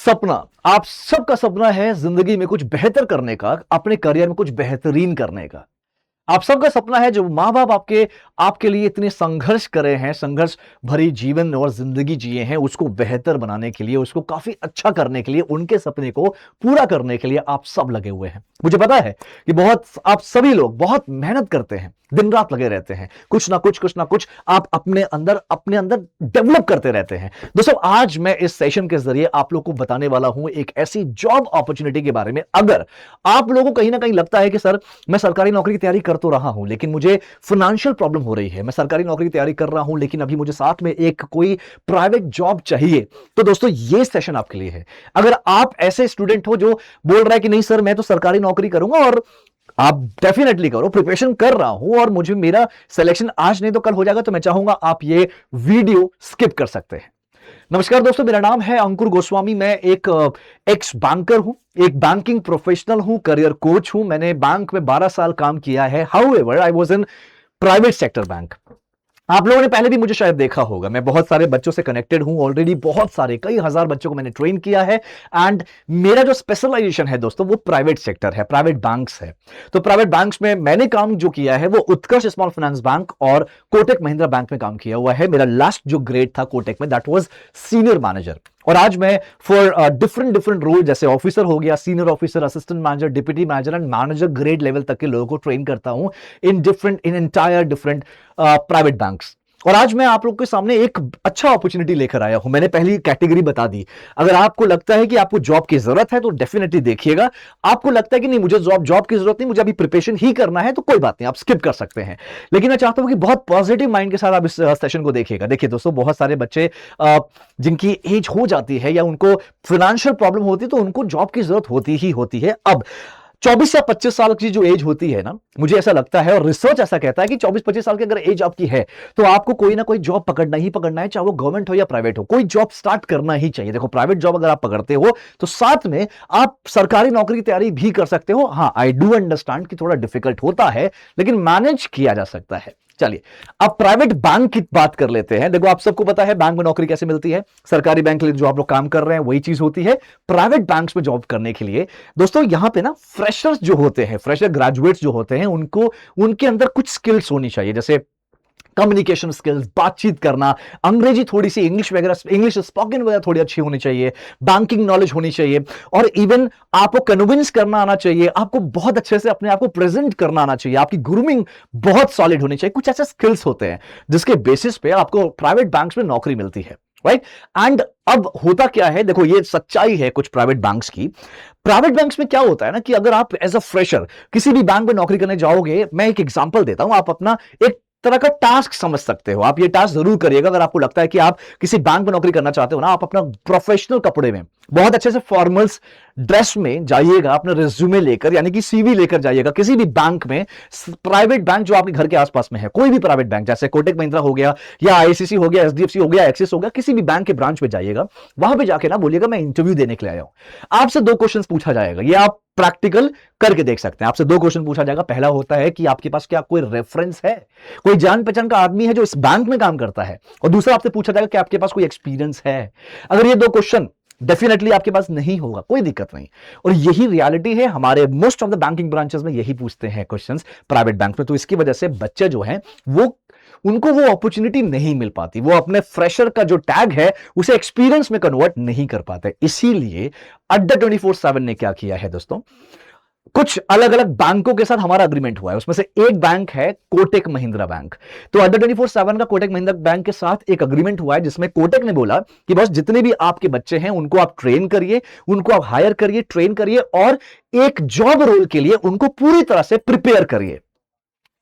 सपना, आप सबका सपना है जिंदगी में कुछ बेहतर करने का, अपने करियर में कुछ बेहतरीन करने का। आप सबका सपना है जो माँ बाप आपके आपके लिए इतने संघर्ष करे हैं, संघर्ष भरी जीवन और जिंदगी जिए हैं, उसको बेहतर बनाने के लिए, उसको काफी अच्छा करने के लिए, उनके सपने को पूरा करने के लिए आप सब लगे हुए हैं। मुझे पता है कि आप सभी लोग बहुत मेहनत करते हैं, दिन रात लगे रहते हैं, कुछ ना कुछ आप अपने अंदर डेवलप करते रहते हैं। दोस्तों, आज मैं इस सेशन के जरिए आप लोग को बताने वाला हूं एक ऐसी जॉब अपॉर्चुनिटी के बारे में। अगर आप लोगों को कहीं ना कहीं लगता है कि सर, मैं सरकारी नौकरी की तैयारी कर तो रहा हूं, लेकिन मुझे फाइनेंशियल प्रॉब्लम हो रही है, मैं सरकारी नौकरी की तैयारी कर रहा हूं लेकिन अभी मुझे साथ में एक कोई प्राइवेट जॉब चाहिए, तो दोस्तों ये सेशन आपके लिए है। अगर आप ऐसे स्टूडेंट हो जो बोल रहा है कि नहीं सर, मैं तो सरकारी नौकरी करूंगा, और आप डेफिनेटली करो, प्रिपरेशन कर रहा हूं और मुझे मेरा सिलेक्शन आज नहीं तो कल हो जाएगा, तो मैं चाहूंगा आप ये वीडियो स्किप कर सकते हैं। नमस्कार दोस्तों, मेरा नाम है अंकुर गोस्वामी। मैं एक एक्स बैंकर हूं, एक बैंकिंग प्रोफेशनल हूं, करियर कोच हूं। मैंने बैंक में 12 साल काम किया है। However I was in private sector bank. आप लोगों ने पहले भी मुझे शायद देखा होगा, मैं बहुत सारे बच्चों से कनेक्टेड हूं ऑलरेडी, बहुत सारे कई हजार बच्चों को मैंने ट्रेन किया है। एंड मेरा जो स्पेशलाइजेशन है दोस्तों, वो प्राइवेट सेक्टर है, प्राइवेट बैंक्स है। तो प्राइवेट बैंक्स में मैंने काम जो किया है वो उत्कर्ष स्मॉल फाइनेंस बैंक और कोटक महिंद्रा बैंक में काम किया हुआ है। मेरा लास्ट जो ग्रेड था कोटक में, दैट वाज सीनियर मैनेजर। और आज मैं फॉर डिफरेंट रोल, जैसे ऑफिसर हो गया, senior officer, assistant manager, deputy manager and manager grade level तक के लोगों को ट्रेन करता हूं in entire different private banks. और आज मैं आप लोग के सामने एक अच्छा अपॉर्चुनिटी लेकर आया हूं। मैंने पहली कैटेगरी बता दी। अगर आपको लगता है कि आपको जॉब की जरूरत है तो डेफिनेटली देखिएगा। आपको लगता है कि नहीं, मुझे जॉब की जरूरत नहीं, मुझे अभी प्रिपरेशन ही करना है, तो कोई बात नहीं, आप स्किप कर सकते हैं। लेकिन मैं चाहता हूं कि बहुत पॉजिटिव माइंड के साथ आप इस सेशन को देखिएगा। देखिए दोस्तों, बहुत सारे बच्चे जिनकी एज हो जाती है या उनको फाइनेंशियल प्रॉब्लम होती है, तो उनको जॉब की जरूरत होती ही होती है। अब 24 या 25 साल की जो एज होती है ना, मुझे ऐसा लगता है और रिसर्च ऐसा कहता है कि 24-25 साल की अगर एज आपकी है तो आपको कोई ना कोई जॉब पकड़ना ही पकड़ना है, चाहे वो गवर्नमेंट हो या प्राइवेट हो, कोई जॉब स्टार्ट करना ही चाहिए। देखो, प्राइवेट जॉब अगर आप पकड़ते हो तो साथ में आप सरकारी नौकरी की तैयारी भी कर सकते हो। हाँ, आई डू अंडरस्टैंड कि थोड़ा डिफिकल्ट होता है, लेकिन मैनेज किया जा सकता है। चलिए, अब प्राइवेट बैंक की बात कर लेते हैं। देखो, आप सबको पता है बैंक में नौकरी कैसे मिलती है। सरकारी बैंक के लिए जो आप लोग काम कर रहे हैं वही चीज होती है। प्राइवेट बैंक्स में जॉब करने के लिए दोस्तों, यहां पे ना फ्रेशर्स जो होते हैं, फ्रेशर ग्रेजुएट्स जो होते हैं, उनको उनके अंदर कुछ स्किल्स होनी चाहिए, जैसे कम्युनिकेशन स्किल्स, बातचीत करना, अंग्रेजी थोड़ी सी, इंग्लिश वगैरह, इंग्लिश स्पोकन वगैरह थोड़ी अच्छी होनी चाहिए, बैंकिंग नॉलेज होनी चाहिए, और इवन आपको कन्विंस करना आना चाहिए, आपको बहुत अच्छे से अपने आप को प्रेजेंट करना आना चाहिए, आपकी ग्रूमिंग बहुत सॉलिड होनी चाहिए। कुछ ऐसे स्किल्स होते हैं जिसके बेसिस पे आपको प्राइवेट बैंक्स में नौकरी मिलती है, राइट। एंड अब होता क्या है, देखो ये सच्चाई है कुछ प्राइवेट बैंक्स की। प्राइवेट बैंक्स में क्या होता है ना कि अगर आप एज अ फ्रेशर किसी भी बैंक में नौकरी करने जाओगे, मैं एक एग्जांपल देता हूं, आप अपना एक तरह का टास्क समझ सकते हो। आप ये टास्क जरूर करिएगा अगर आपको लगता है कि आप किसी बैंक में नौकरी करना चाहते हो ना। आप अपना प्रोफेशनल कपड़े में बहुत अच्छे से फॉर्मल्स ड्रेस में जाइएगा, अपना रिज्यूमे लेकर, यानी कि सीवी लेकर जाइएगा किसी भी बैंक में, प्राइवेट बैंक जो आपके घर के आसपास में है, कोई भी प्राइवेट बैंक, जैसे कोटक महिंद्रा हो गया या आईसीसी हो गया, एचडीएफसी हो गया, एक्सिस हो गया, किसी भी बैंक के ब्रांच में जाइएगा। वहां पे जाके ना बोलिएगा मैं इंटरव्यू देने के लिए आया हूं। आपसे 2 क्वेश्चन पूछा जाएगा, ये आप प्रैक्टिकल करके देख सकते हैं। आपसे 2 क्वेश्चन पूछा जाएगा। पहला होता है कि आपके पास क्या कोई रेफरेंस है, कोई जान पहचान का आदमी है जो इस बैंक में काम करता है, और दूसरा आपसे पूछा जाएगा कि आपके पास कोई एक्सपीरियंस है। अगर ये 2 क्वेश्चन डेफिनेटली आपके पास नहीं होगा, कोई दिक्कत नहीं। और यही रियलिटी है, हमारे most of the banking branches में यही पूछते हैं क्वेश्चंस प्राइवेट बैंक में। तो इसकी वजह से बच्चे जो हैं उनको वो अपॉर्चुनिटी नहीं मिल पाती, वो अपने फ्रेशर का जो टैग है उसे एक्सपीरियंस में कन्वर्ट नहीं कर पाते। इसीलिए अड्डा 24/7 ने क्या किया है दोस्तों, कुछ अलग अलग बैंकों के साथ हमारा अग्रीमेंट हुआ है। उसमें से एक बैंक है कोटक महिंद्रा बैंक। तो अड्डा 24/7 का कोटक महिंद्रा बैंक के साथ एक अग्रीमेंट हुआ है, जिसमें कोटक ने बोला कि बस जितने भी आपके बच्चे हैं उनको आप ट्रेन करिए, उनको आप हायर करिए, ट्रेन करिए, और एक जॉब रोल के लिए उनको पूरी तरह से प्रिपेयर करिए।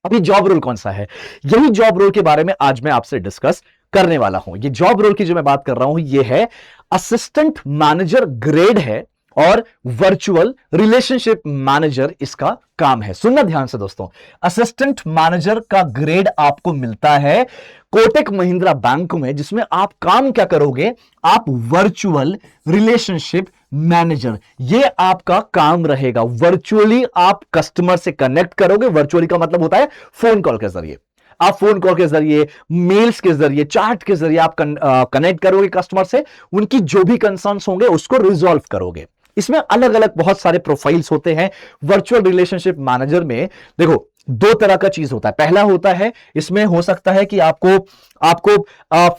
अब ये जॉब रोल कौन सा है, यही जॉब रोल के बारे में आज मैं आपसे डिस्कस करने वाला हूं। ये जॉब रोल की जो मैं बात कर रहा हूं, ये है असिस्टेंट मैनेजर ग्रेड है, और वर्चुअल रिलेशनशिप मैनेजर इसका काम है। सुनना ध्यान से दोस्तों, असिस्टेंट मैनेजर का ग्रेड आपको मिलता है कोटक महिंद्रा बैंक में, जिसमें आप काम क्या करोगे, आप वर्चुअल रिलेशनशिप मैनेजर, ये आपका काम रहेगा। वर्चुअली आप कस्टमर से कनेक्ट करोगे। वर्चुअली का मतलब होता है फोन कॉल के जरिए। आप फोन कॉल के जरिए, मेल्स के जरिए, चैट के जरिए आप कनेक्ट करोगे कस्टमर से, उनकी जो भी कंसर्न्स होंगे उसको रिजॉल्व करोगे। इसमें अलग अलग बहुत सारे प्रोफाइल्स होते हैं वर्चुअल रिलेशनशिप मैनेजर में। देखो, दो तरह का चीज होता है। पहला होता है, इसमें हो सकता है कि आपको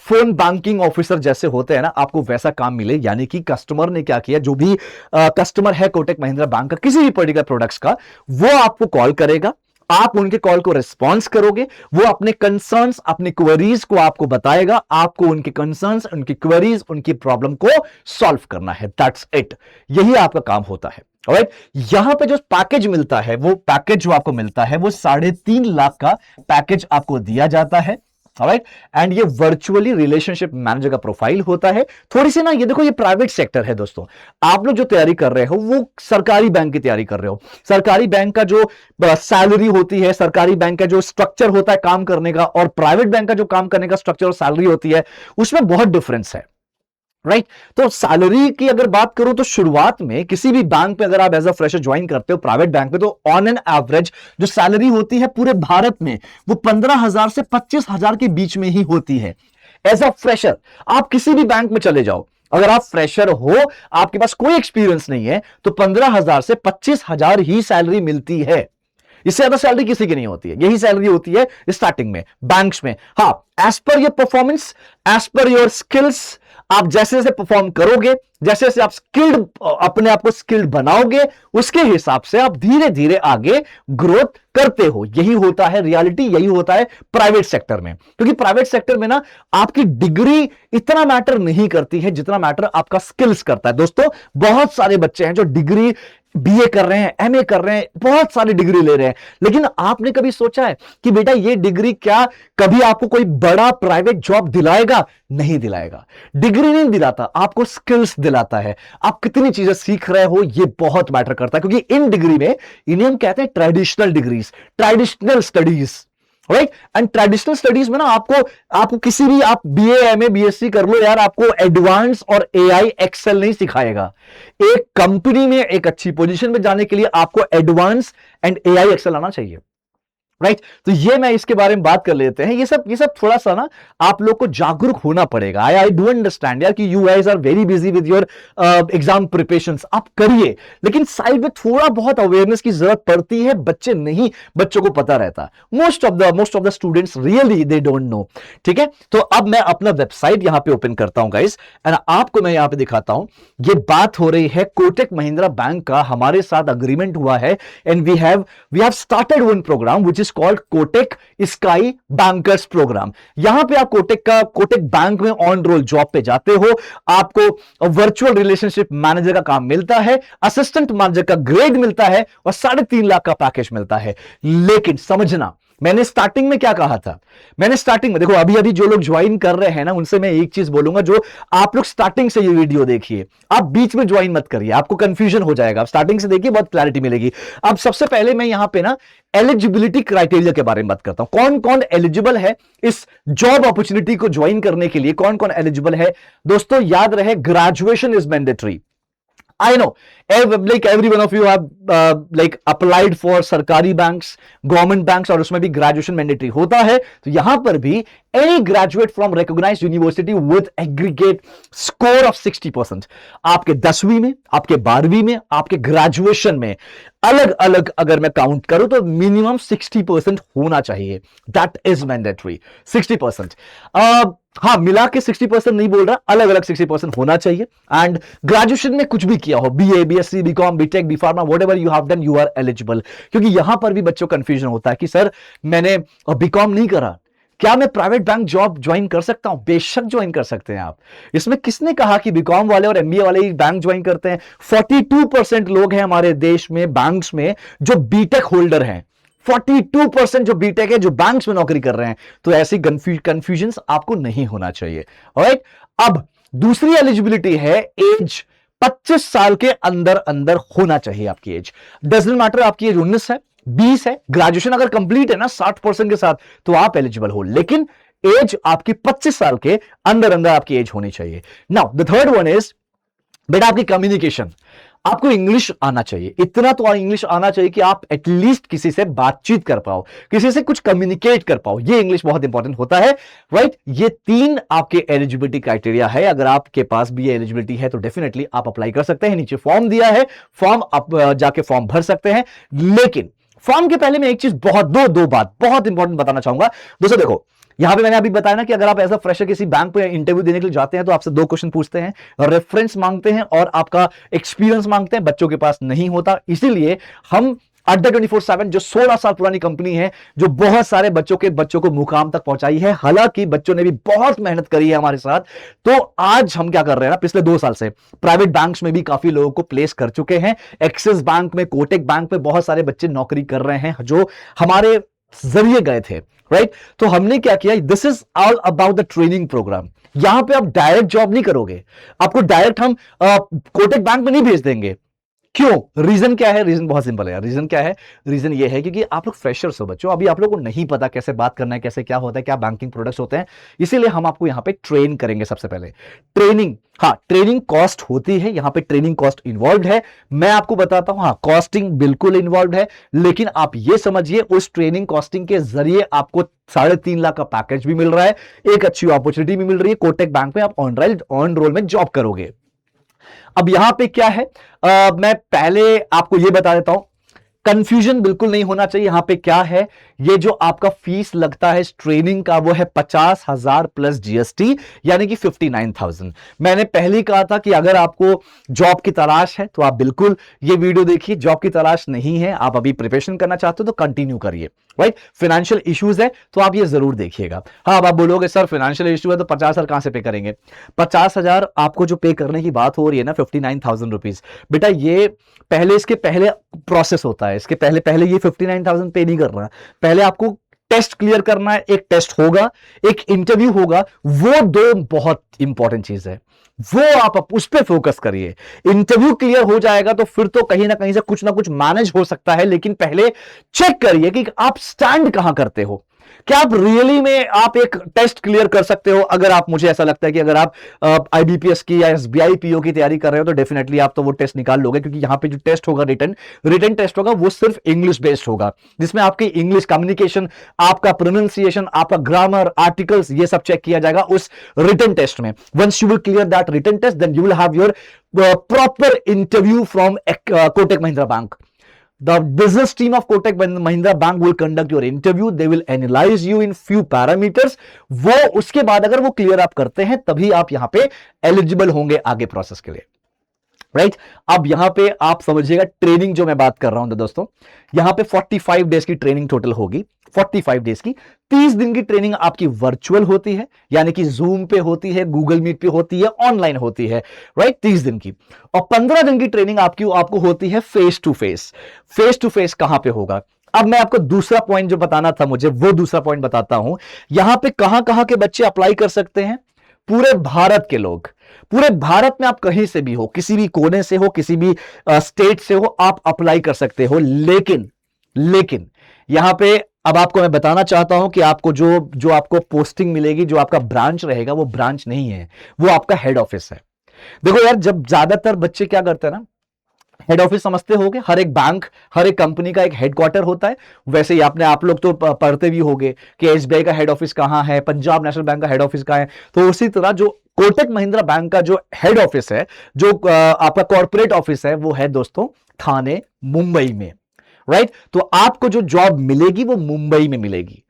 फोन बैंकिंग ऑफिसर जैसे होते हैं ना, आपको वैसा काम मिले। यानी कि कस्टमर ने क्या किया, जो भी कस्टमर है कोटक महिंद्रा बैंक का किसी भी पर्टिकुलर प्रोडक्ट्स का, वो आपको कॉल करेगा, आप उनके कॉल को रिस्पॉन्स करोगे, वो अपने कंसर्न्स, अपने क्वेरीज को आपको बताएगा, आपको उनके कंसर्न्स, उनकी क्वेरीज, उनकी प्रॉब्लम को सॉल्व करना है। दैट्स इट, यही आपका काम होता है। ऑलराइट, यहां पे जो पैकेज मिलता है, वो पैकेज जो आपको मिलता है वो 3.5 लाख का पैकेज आपको दिया जाता है। ऑलराइट, एंड ये वर्चुअली रिलेशनशिप मैनेजर का प्रोफाइल होता है। थोड़ी सी ना, ये देखो, ये प्राइवेट सेक्टर है दोस्तों। आप लोग जो तैयारी कर रहे हो वो सरकारी बैंक की तैयारी कर रहे हो। सरकारी बैंक का जो सैलरी होती है, सरकारी बैंक का जो स्ट्रक्चर होता है काम करने का, और प्राइवेट बैंक का जो काम करने का स्ट्रक्चर और सैलरी होती है, उसमें बहुत डिफरेंस है। राइट, तो सैलरी की अगर बात करूं तो शुरुआत में किसी भी बैंक पे अगर आप एज अ फ्रेशर ज्वाइन करते हो प्राइवेट बैंक में, तो ऑन एन एवरेज जो सैलरी होती है पूरे भारत में वो 15,000 से 25,000 के बीच में ही होती है एज अ फ्रेशर। आप किसी भी बैंक में चले जाओ, अगर आप फ्रेशर हो, आपके पास कोई एक्सपीरियंस नहीं है, तो 15,000 से 25,000 ही सैलरी मिलती है। इससे ज्यादा सैलरी किसी की नहीं होती है। यही सैलरी होती है स्टार्टिंग में बैंक्स में। हाँ, as per your performance, as per your skills, आप जैसे जैसे परफॉर्म करोगे, जैसे जैसे आप स्किल्ड, अपने आप को स्किल्ड बनाओगे, उसके हिसाब से आप धीरे धीरे आगे ग्रोथ करते हो। यही होता है रियलिटी, यही होता है प्राइवेट सेक्टर में। क्योंकि प्राइवेट सेक्टर में ना आपकी डिग्री इतना मैटर नहीं करती है जितना मैटर आपका स्किल्स करता है। दोस्तों, बहुत सारे बच्चे हैं जो डिग्री बीए कर रहे हैं, एमए कर रहे हैं, बहुत सारी डिग्री ले रहे हैं, लेकिन आपने कभी सोचा है कि बेटा ये डिग्री क्या कभी आपको कोई बड़ा प्राइवेट जॉब दिलाएगा? नहीं दिलाएगा। डिग्री नहीं दिलाता, आपको स्किल्स दिलाता है। आप कितनी चीजें सीख रहे हो ये बहुत मैटर करता है। क्योंकि इन डिग्री में, इन्हें हम कहते हैं traditional degrees, traditional studies. Right, and traditional studies में ना आपको किसी भी, आप बीए, एमए, बीएससी कर लो यार, आपको एडवांस और एआई, एक्सेल नहीं सिखाएगा। एक कंपनी में एक अच्छी पोजीशन में जाने के लिए आपको एडवांस एंड एआई, एक्सेल आना चाहिए। राइट, तो ये मैं इसके बारे में बात कर लेते हैं। ये सब थोड़ा सा ना आप लोग को जागरूक होना पड़ेगा। आई डू अंडरस्टैंड यार कि you guys are very busy with your exam preparations, आप करिए, लेकिन साइड में थोड़ा बहुत अवेयरनेस की जरूरत पड़ती है। बच्चों को पता रहता। Most of the students really they don't know. ठीक है, तो अब मैं अपना वेबसाइट यहां पे ओपन करता हूं गाइस, एंड आपको मैं यहां पे दिखाता हूं। ये बात हो रही है कोटक महिंद्रा बैंक का हमारे साथ अग्रीमेंट हुआ है, and we have started one programme which is called Kotak sky bankers programme. यहां पे आप कोटक बैंक में ऑन रोल जॉब पे जाते हो, आपको वर्चुअल रिलेशनशिप मैनेजर का काम मिलता है, असिस्टेंट मैनेजर का ग्रेड मिलता है, और 3.5 लाख का पैकेज मिलता है। लेकिन समझना, मैंने स्टार्टिंग में क्या कहा था? मैंने स्टार्टिंग में, देखो अभी जो लोग ज्वाइन कर रहे हैं ना, उनसे मैं एक चीज बोलूंगा, जो आप लोग स्टार्टिंग से ये वीडियो देखिए, आप बीच में ज्वाइन मत करिए, आपको कंफ्यूजन हो जाएगा। आप स्टार्टिंग से देखिए, बहुत क्लैरिटी मिलेगी। अब सबसे पहले मैं यहां पे ना एलिजिबिलिटी क्राइटेरिया के बारे में बात करता हूं। कौन कौन एलिजिबल है इस जॉब अपॉर्चुनिटी को ज्वाइन करने के लिए? कौन कौन एलिजिबल है दोस्तों? याद रहे, graduation is mandatory. I know, like every one of you have like applied for सरकारी बैंक्स, गवर्नमेंट बैंक्स, और उसमें भी ग्रेजुएशन मैंडेटरी होता है। तो यहां पर भी any graduate from recognized university with aggregate score of 60%, आपके 10वीं में, आपके 12वीं में, आपके ग्रेजुएशन में अलग अलग अगर मैं काउंट करूं तो मिनिमम 60% होना चाहिए। That is mandatory, 60%। हाँ, मिला के 60% नहीं बोल रहा, अलग अलग 60% होना चाहिए। एंड ग्रेजुएशन में कुछ भी किया हो, BA, BSc, BCom, BTech, BPharma, whatever you have done, you are eligible. क्योंकि यहां पर भी बच्चों को कंफ्यूजन होता है कि सर मैंने बीकॉम नहीं करा, क्या मैं प्राइवेट बैंक जॉब ज्वाइन कर सकता हूं? बेशक ज्वाइन कर सकते हैं आप। इसमें किसने कहा कि बीकॉम वाले और एमबीए वाले ही बैंक ज्वाइन करते हैं? 42% लोग हैं हमारे देश में बैंक्स में जो बीटेक होल्डर हैं। 42% जो बीटेक है, जो बैंक्स में नौकरी कर रहे हैं। तो ऐसी कंफ्यूजन आपको नहीं होना चाहिए। ऑलराइट, अब दूसरी एलिजिबिलिटी है एज 25 साल के अंदर अंदर होना चाहिए आपकी एज। डजंट मैटर आपकी एज 19 है, 20 है, ग्रेजुएशन अगर कंप्लीट है ना 60% के साथ, तो आप एलिजिबल हो। लेकिन एज आपकी 25 साल के अंदर अंदर आपकी एज होनी चाहिए। Now the third one is बेटा आपकी कम्युनिकेशन। आपको इंग्लिश आना चाहिए, इतना तो इंग्लिश आना चाहिए कि आप एटलीस्ट किसी से बातचीत कर पाओ, किसी से कुछ कम्युनिकेट कर पाओ। ये इंग्लिश बहुत इंपॉर्टेंट होता है, राइट। ये 3 आपके एलिजिबिलिटी क्राइटेरिया है। अगर आपके पास भी ये एलिजिबिलिटी है तो डेफिनेटली आप अप्लाई कर सकते हैं। नीचे फॉर्म दिया है, फॉर्म आप जाके फॉर्म भर सकते हैं। लेकिन फॉर्म के पहले मैं एक चीज दो बात बहुत इंपॉर्टेंट बताना चाहूंगा। दोस्तों देखो, यहां पे मैंने अभी बताया ना कि अगर आप एज अ फ्रेशर किसी बैंक पे इंटरव्यू देने के लिए जाते हैं तो आपसे 2 क्वेश्चन पूछते हैं, रेफरेंस मांगते हैं और आपका एक्सपीरियंस मांगते हैं। बच्चों के पास नहीं होता, इसीलिए हम अड्डा 24/7 जो 16 साल पुरानी कंपनी है, जो बहुत सारे बच्चों को मुकाम तक पहुंचाई है, हालांकि बच्चों ने भी बहुत मेहनत करी है हमारे साथ। तो आज हम क्या कर रहे हैं ना, पिछले 2 साल से प्राइवेट बैंक्स में भी काफी लोगों को प्लेस कर चुके हैं। एक्सिस बैंक में, कोटक बैंक में बहुत सारे बच्चे नौकरी कर रहे हैं जो हमारे जरिए गए थे, राइट। तो हमने क्या किया, this is all about the training programme. यहां पे आप डायरेक्ट जॉब नहीं करोगे, आपको डायरेक्ट हम कोटक बैंक में नहीं भेज देंगे। क्यों? रीजन क्या है? रीजन बहुत सिंपल है यार। रीजन क्या है? रीजन ये है क्योंकि आप लोग फ्रेशर्स हो बच्चों, अभी आप लोगों को नहीं पता कैसे बात करना है, कैसे क्या होता है, क्या बैंकिंग प्रोडक्ट्स होते हैं। इसीलिए हम आपको यहां पे ट्रेन करेंगे। सबसे पहले ट्रेनिंग, हाँ ट्रेनिंग कॉस्ट होती है, यहां पे ट्रेनिंग कॉस्ट इन्वॉल्व है। मैं आपको बताता हूं, हाँ कॉस्टिंग बिल्कुल इन्वॉल्व है, लेकिन आप ये समझिए उस ट्रेनिंग कॉस्टिंग के जरिए आपको 3.5 लाख का पैकेज भी मिल रहा है, एक अच्छी अपॉर्चुनिटी भी मिल रही है। कोटक बैंक में आप ऑन रोल में जॉब करोगे। अब यहां पे क्या है, मैं पहले आपको यह बता देता हूं, कंफ्यूजन बिल्कुल नहीं होना चाहिए। यहां पे क्या है, ये जो आपका फीस लगता है इस ट्रेनिंग का वो है 50,000 प्लस जीएसटी, यानी कि 59,000। मैंने पहले ही कहा था कि अगर आपको जॉब की तलाश है तो आप बिल्कुल ये वीडियो देखिए, जॉब की तलाश नहीं है, आप अभी प्रिपरेशन करना चाहते हो तो कंटिन्यू करिए, राइट। फाइनेंशियल इश्यूज है तो आप ये जरूर देखिएगा। हाँ, अब आप बोलोगे सर फाइनेंशियल इश्यू है तो 50,000 कहां से पे करेंगे? 50,000 आपको जो पे करने की बात हो रही है ना, 59,000 रुपीज, बेटा ये पहले, इसके पहले प्रोसेस होता है। इसके पहले पहले ये 59,000 पे नहीं करना, पहले आपको टेस्ट क्लियर करना है। एक टेस्ट होगा, एक इंटरव्यू होगा, वो 2 बहुत इंपॉर्टेंट चीज है, वो आप उस पर फोकस करिए। इंटरव्यू क्लियर हो जाएगा तो फिर तो कहीं ना कहीं से कुछ ना कुछ मैनेज हो सकता है, लेकिन पहले चेक करिए कि आप स्टैंड कहां करते हो। क्या आप रियली में आप एक टेस्ट क्लियर कर सकते हो? अगर आप, मुझे ऐसा लगता है कि अगर आप आईबीपीएस की या एसबीआई पीओ की तैयारी कर रहे हो तो डेफिनेटली आप तो वो टेस्ट निकाल लोगे, क्योंकि यहां पे जो टेस्ट होगा, रिटन टेस्ट होगा, वो सिर्फ इंग्लिश बेस्ड होगा, जिसमें आपकी इंग्लिश कम्युनिकेशन, आपका प्रोनाउंसिएशन, आपका ग्रामर, आर्टिकल्स, ये सब चेक किया जाएगा उस रिटन टेस्ट में। Once you will clear that written test, then you will have your proper interview from Kotak Mahindra bank. The business team of Kotak Mahindra Bank will conduct your interview. They will analyze you in few parameters. वो उसके बाद अगर वो clear आप करते हैं तभी आप यहां पे एलिजिबल होंगे आगे प्रोसेस के लिए, राइट। अब यहां पे आप समझिएगा ट्रेनिंग जो मैं बात कर रहा हूं दोस्तों, यहां पे 45 डेज की ट्रेनिंग टोटल होगी। 45 डेज की 30 दिन की ट्रेनिंग आपकी वर्चुअल होती है, यानी कि जूम पे होती है, गूगल मीट पे होती है, ऑनलाइन होती है, राइट, 30 दिन की। और 15 दिन की ट्रेनिंग आपको होती है face to face. Face to face कहां पे होगा? अब मैं आपको दूसरा पॉइंट जो बताना था मुझे, वो दूसरा पॉइंट बताता हूं। यहां पे कहां कहां के बच्चे अप्लाई कर सकते हैं? पूरे भारत के लोग, पूरे भारत में आप कहीं से भी हो, किसी भी कोने से हो, किसी भी स्टेट से हो, आप अप्लाई कर सकते हो। लेकिन यहां पे अब आपको मैं बताना चाहता हूं कि आपको जो आपको पोस्टिंग मिलेगी, जो आपका ब्रांच रहेगा, वो ब्रांच नहीं है, वो आपका हेड ऑफिस है। देखो यार, जब ज्यादातर बच्चे क्या करते हैं ना, हेड ऑफिस समझते होगे, हर एक बैंक, हर एक कंपनी का एक हेडक्वार्टर होता है। वैसे ही आप लोग तो पढ़ते भी होंगे कि एसबीआई का हेड ऑफिस कहां है, पंजाब नेशनल बैंक का हेड ऑफिस कहां है। तो उसी तरह जो कोटक महिंद्रा बैंक का जो हेड ऑफिस है, जो आपका कॉर्पोरेट ऑफिस है, वो है दोस्तों थाने, मुंबई में, राइट। तो आपको जो जॉब मिलेगी वो मुंबई में मिलेगी।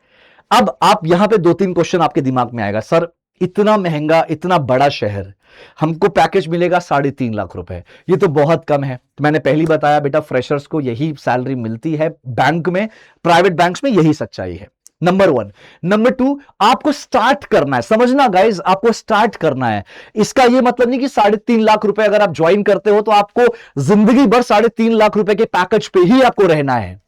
अब आप यहां पे 2-3 क्वेश्चन आपके दिमाग में आएगा, सर इतना महंगा, इतना बड़ा शहर, हमको पैकेज मिलेगा 3.5 लाख रुपए, ये तो बहुत कम है। तो मैंने पहले बताया बेटा, फ्रेशर्स को यही सैलरी मिलती है बैंक में, प्राइवेट बैंक्स में यही सच्चाई है। नंबर 1। नंबर 2, आपको स्टार्ट करना है, समझना गाइज, आपको स्टार्ट करना है। इसका यह मतलब नहीं कि 3.5 लाख रुपए अगर आप ज्वाइन करते हो तो आपको जिंदगी भर 3.5 लाख रुपए के पैकेज पे ही आपको रहना है,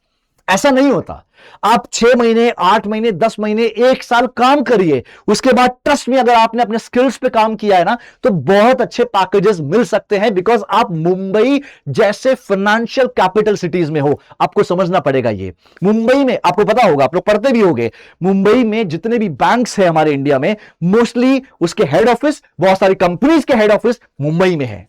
ऐसा नहीं होता। आप 6 महीने, 8 महीने, 10 महीने, 1 साल काम करिए, उसके बाद ट्रस्ट में अगर आपने अपने स्किल्स पे काम किया है ना, तो बहुत अच्छे पैकेजेस मिल सकते हैं। बिकॉज आप मुंबई जैसे फाइनेंशियल कैपिटल सिटीज में हो, आपको समझना पड़ेगा ये। मुंबई में आपको पता होगा, आप लोग पढ़ते भी होंगे, मुंबई में जितने भी बैंक्स हैं हमारे इंडिया में, मोस्टली उसके हेड ऑफिस, बहुत सारी कंपनीज के हेड ऑफिस मुंबई में है।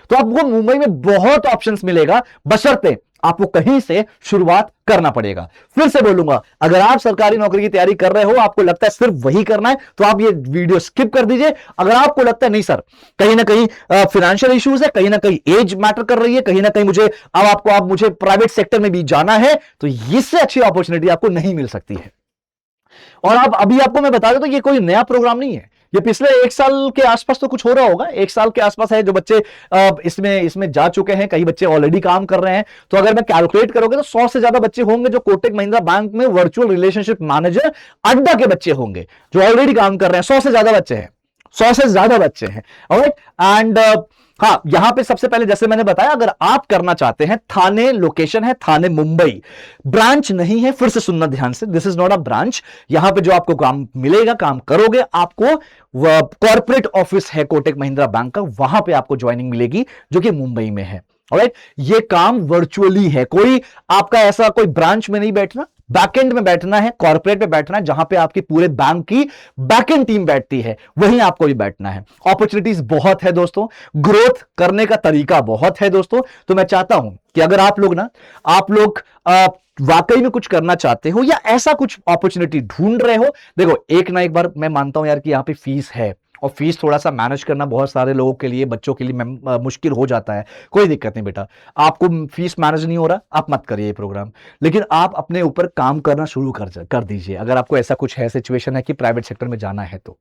तो आपको मुंबई में बहुत ऑप्शंस मिलेगा, बशर्ते आपको कहीं से शुरुआत करना पड़ेगा। फिर से बोलूंगा, अगर आप सरकारी नौकरी की तैयारी कर रहे हो, आपको लगता है सिर्फ वही करना है, तो आप ये वीडियो स्किप कर दीजिए। अगर आपको लगता है नहीं सर, कहीं ना कहीं फाइनेंशियल इश्यूज है, कहीं ना कहीं एज मैटर कर रही है, कहीं ना कहीं मुझे आप मुझे प्राइवेट सेक्टर में भी जाना है, तो इससे अच्छी अपॉर्चुनिटी आपको नहीं मिल सकती है। और आप अभी आपको मैं बता दूं, तो ये कोई नया प्रोग्राम नहीं है, ये पिछले 1 साल के आसपास तो कुछ हो रहा होगा, 1 साल के आसपास है जो बच्चे इसमें जा चुके हैं, कई बच्चे ऑलरेडी काम कर रहे हैं। तो अगर मैं कैलकुलेट करोगे तो 100 से ज्यादा बच्चे होंगे जो कोटक महिंद्रा बैंक में वर्चुअल रिलेशनशिप मैनेजर अड्डा के बच्चे होंगे जो ऑलरेडी काम कर रहे हैं। 100 से ज्यादा बच्चे हैं, 100 से ज्यादा बच्चे हैं। ऑलराइट, एंड हाँ, यहां पे सबसे पहले जैसे मैंने बताया, अगर आप करना चाहते हैं, थाने लोकेशन है, थाने मुंबई, ब्रांच नहीं है, फिर से सुनना ध्यान से, this is not a branch. यहां पे जो आपको काम मिलेगा, काम करोगे, आपको कॉर्पोरेट ऑफिस है कोटक महिंद्रा बैंक का, वहां पे आपको ज्वाइनिंग मिलेगी जो कि मुंबई में है। ऑलराइट, ये काम वर्चुअली है, कोई आपका ऐसा कोई ब्रांच में नहीं बैठना, बैकएंड में बैठना है, कॉर्पोरेट में बैठना है, जहां पे आपकी पूरे बैंक की बैकएंड टीम बैठती है, वहीं आपको भी बैठना है। अपॉर्चुनिटीज बहुत है दोस्तों, ग्रोथ करने का तरीका बहुत है दोस्तों। तो मैं चाहता हूं कि अगर आप लोग वाकई में कुछ करना चाहते हो या ऐसा कुछ अपॉर्चुनिटी ढूंढ रहे हो, देखो एक ना एक बार मैं मानता हूं यार कि यहां पे फीस है, और फीस थोड़ा सा मैनेज करना बहुत सारे लोगों के लिए, बच्चों के लिए मुश्किल हो जाता है। कोई दिक्कत नहीं बेटा, आपको फीस मैनेज नहीं हो रहा, आप मत करिए ये प्रोग्राम, लेकिन आप अपने ऊपर काम करना शुरू कर दीजिए। अगर आपको ऐसा कुछ है, सिचुएशन है कि प्राइवेट सेक्टर में जाना है तो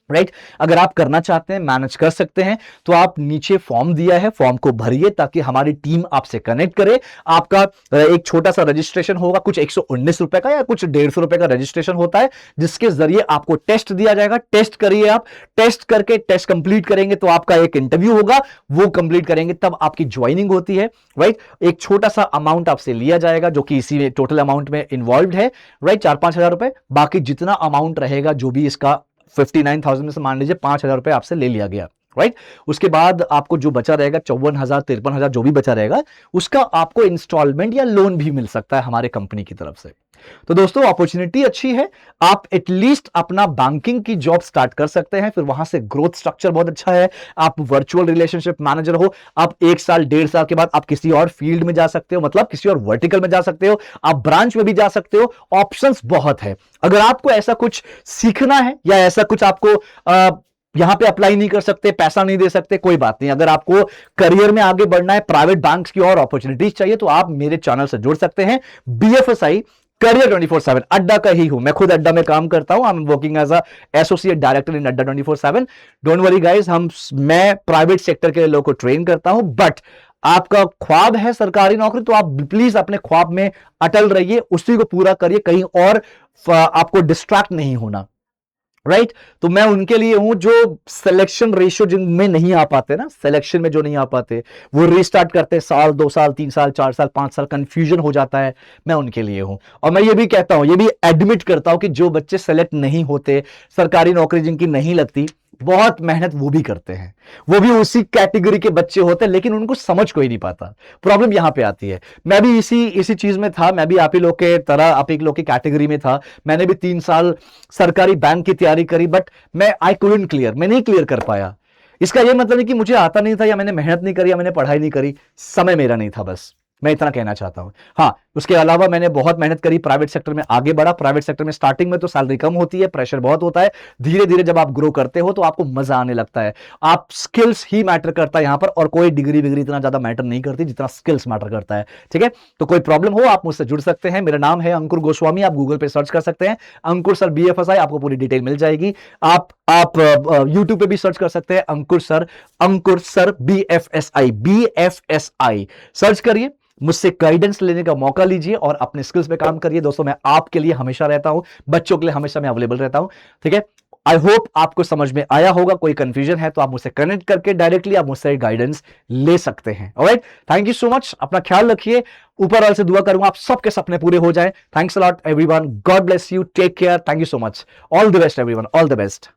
राइट, अगर आप करना चाहते हैं, मैनेज कर सकते हैं, तो आप नीचे फॉर्म दिया है, फॉर्म को भरिए ताकि हमारी टीम आपसे कनेक्ट करे। आपका एक छोटा सा रजिस्ट्रेशन होगा, कुछ 119 रुपए का या कुछ 150 रुपए का रजिस्ट्रेशन होता है, जिसके जरिए आपको टेस्ट दिया जाएगा। टेस्ट करिए, आप टेस्ट करके टेस्ट कंप्लीट करेंगे तो आपका एक इंटरव्यू होगा, वो कंप्लीट करेंगे तब आपकी ज्वाइनिंग होती है। राइट, एक छोटा सा अमाउंट आपसे लिया जाएगा जो कि इसी टोटल अमाउंट में इन्वॉल्व है। राइट, 4-5 हजार रुपए, बाकी जितना अमाउंट रहेगा, जो भी इसका 59,000 में से मान लीजिए 5,000 रुपए आपसे ले लिया गया। राइट, उसके बाद आपको जो बचा रहेगा 54,000 53,000 जो भी बचा रहेगा, उसका आपको इंस्टॉलमेंट या लोन भी मिल सकता है हमारे कंपनी की तरफ से। तो दोस्तों अपॉर्चुनिटी अच्छी है, आप एटलीस्ट अपना बैंकिंग की जॉब स्टार्ट कर सकते हैं, फिर वहां से ग्रोथ स्ट्रक्चर बहुत अच्छा है। आप वर्चुअल रिलेशनशिप मैनेजर हो, आप 1 साल 1.5 साल के बाद आप किसी और फील्ड में जा सकते हो, मतलब किसी और वर्टिकल में जा सकते हो, आप ब्रांच में भी जा सकते हो, ऑप्शंस बहुत है। अगर आपको ऐसा कुछ सीखना है या ऐसा कुछ आपको यहां पे अप्लाई नहीं कर सकते, पैसा नहीं दे सकते, कोई बात नहीं। अगर आपको करियर में आगे बढ़ना है, प्राइवेट बैंक्स की और अपॉर्चुनिटीज चाहिए, तो आप मेरे चैनल से जुड़ सकते हैं। BFSI करियर 24/7 अड्डा का ही हूं, मैं खुद अड्डा में काम करता हूं। I am working as a associate director in Adda 24/7। Don't worry guys, मैं प्राइवेट सेक्टर के लोगों को ट्रेन करता हूं, बट आपका ख्वाब है सरकारी नौकरी, तो आप प्लीज अपने ख्वाब में अटल रहिए, उसी को पूरा करिए, कहीं और आपको डिस्ट्रैक्ट नहीं होना। राइट, तो मैं उनके लिए हूं जो सिलेक्शन रेशियो जिनमें नहीं आ पाते ना, सिलेक्शन में जो नहीं आ पाते, वो रीस्टार्ट करते हैं 1-2 साल 3 साल 4 साल 5 साल, कंफ्यूजन हो जाता है, मैं उनके लिए हूं। और मैं ये भी कहता हूं, ये भी एडमिट करता हूं कि जो बच्चे सेलेक्ट नहीं होते, सरकारी नौकरी जिनकी नहीं लगती, बहुत मेहनत वो भी करते हैं, वो भी उसी कैटेगरी के बच्चे होते हैं, लेकिन उनको समझ कोई नहीं पाता। प्रॉब्लम यहां पे आती है। मैं भी इसी चीज में था, मैं भी आप ही लोग के तरह, आप ही लोग की कैटेगरी में था। मैंने भी 3 साल सरकारी बैंक की तैयारी करी, बट आई कुडंट क्लियर, मैं नहीं क्लियर कर पाया। इसका यह मतलब नहीं कि मुझे आता नहीं था, या मैंने मेहनत नहीं करी, या मैंने पढ़ाई नहीं करी, समय मेरा नहीं था, बस मैं इतना कहना चाहता हूं। हाँ, उसके अलावा मैंने बहुत मेहनत करी, प्राइवेट सेक्टर में आगे बढ़ा। प्राइवेट सेक्टर में स्टार्टिंग में तो सैलरी कम होती है, प्रेशर बहुत होता है, धीरे धीरे जब आप ग्रो करते हो तो आपको मजा आने लगता है। आप स्किल्स ही मैटर करता है यहां पर, और कोई डिग्री इतना ज्यादा मैटर नहीं करती जितना स्किल्स मैटर करता है। ठीक है, तो कोई प्रॉब्लम हो आप मुझसे जुड़ सकते हैं। मेरा नाम है अंकुर गोस्वामी, आप गूगल पे सर्च कर सकते हैं अंकुर सर BFSI, आपको पूरी डिटेल मिल जाएगी। आप यूट्यूब पे भी सर्च कर सकते हैं अंकुर सर BFSI सर्च करिए, मुझसे गाइडेंस लेने का मौका लीजिए और अपने स्किल्स पे काम करिए। दोस्तों मैं आपके लिए हमेशा रहता हूं, बच्चों के लिए हमेशा मैं अवेलेबल रहता हूं। ठीक है, आई होप आपको समझ में आया होगा। कोई कंफ्यूजन है तो आप मुझसे कनेक्ट करके डायरेक्टली आप मुझसे गाइडेंस ले सकते हैं। Alright, thank you so much, अपना ख्याल रखिए। ऊपर वाले से दुआ करूंगा आप सबके सपने पूरे हो जाएं। Thanks a lot everyone, God bless you, take care, thank you so much, all the best everyone, all the best.